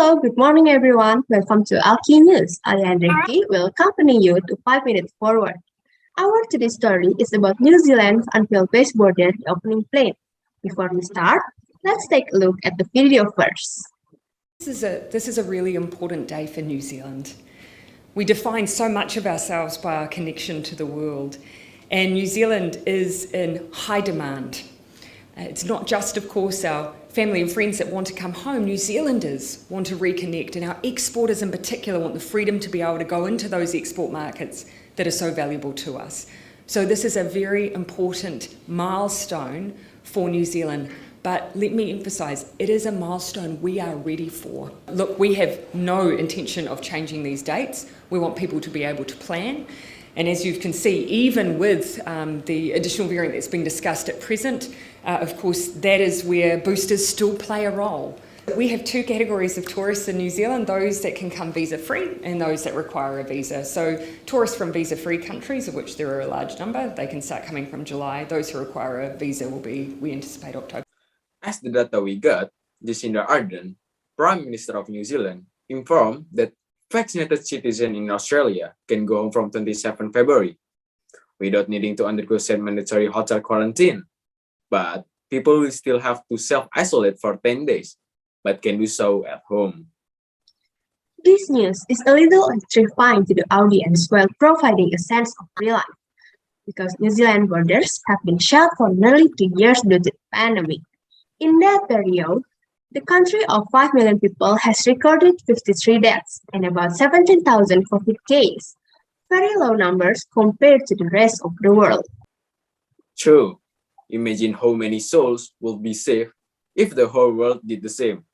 Hello, good morning everyone. Welcome to Alki News. Alya Rifky will accompany you to 5 minutes forward. Our today's story is about New Zealand's Unveils base border opening plane. Before we start, let's take a look at the video first. This is a really important day for New Zealand. We define so much of ourselves by our connection to the world, and New Zealand is in high demand. It's not just, of course, our family and friends that want to come home. New Zealanders want to reconnect, and our exporters in particular want the freedom to be able to go into those export markets that are so valuable to us. So this is a very important milestone for New Zealand. But let me emphasise, it is a milestone we are ready for. Look, we have no intention of changing these dates. We want people to be able to plan. And as you can see, even with the additional variant that's being discussed at present, of course, that is where boosters still play a role. We have two categories of tourists in New Zealand, those that can come visa-free and those that require a visa. So tourists from visa-free countries, of which there are a large number, they can start coming from July. Those who require a visa will be, we anticipate, October. As the data we got, Jacinda Ardern, Prime Minister of New Zealand, informed that vaccinated citizens in Australia can go home from 27 February without needing to undergo said mandatory hotel quarantine. But people will still have to self-isolate for 10 days, but can do so at home. This news is a little electrifying to the audience while providing a sense of real life, because New Zealand borders have been shut for nearly 2 years due to the pandemic. In that period, the country of 5 million people has recorded 53 deaths and about 17,000 COVID cases, very low numbers compared to the rest of the world. True. Imagine how many souls will be saved if the whole world did the same.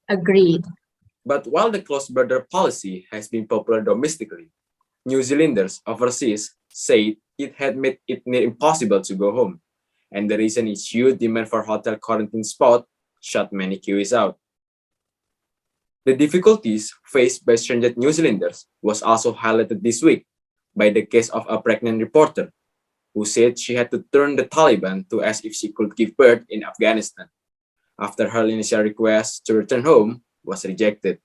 Agreed. But while the closed border policy has been popular domestically, New Zealanders overseas said it had made it near impossible to go home. And the reason is huge demand for hotel quarantine spots shut many Kiwis out. The difficulties faced by stranded New Zealanders was also highlighted this week by the case of a pregnant reporter who said she had to turn the Taliban to ask if she could give birth in Afghanistan after her initial request to return home was rejected.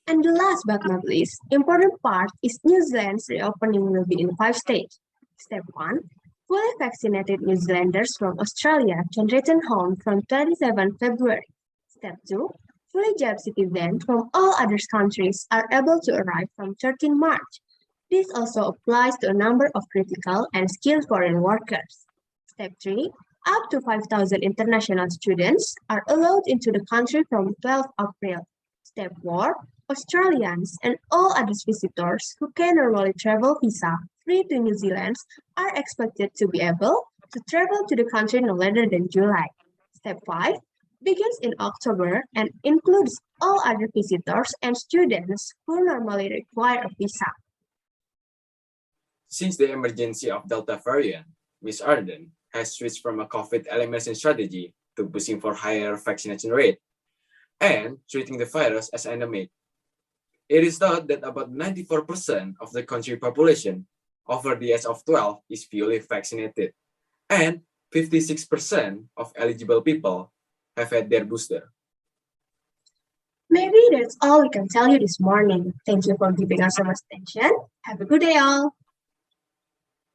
And the last but not least, important part is New Zealand's reopening will be in 5 stages. Step 1. Fully vaccinated New Zealanders from Australia can return home from 27 February. Step 2. Fully jabbed citizens from all other countries are able to arrive from 13 March. This also applies to a number of critical and skilled foreign workers. Step 3. Up to 5,000 international students are allowed into the country from 12 April. Step 4. Australians and all other visitors who can normally travel visa-free to New Zealand are expected to be able to travel to the country no later than July. Step 5 begins in October and includes all other visitors and students who normally require a visa. Since the emergency of Delta variant, Ms. Ardern has switched from a COVID elimination strategy to pushing for higher vaccination rate and treating the virus as endemic. It is thought that about 94% of the country population over the age of 12 is fully vaccinated, and 56% of eligible people have had their booster. Maybe that's all we can tell you this morning. Thank you for giving us so much attention. Have a good day all.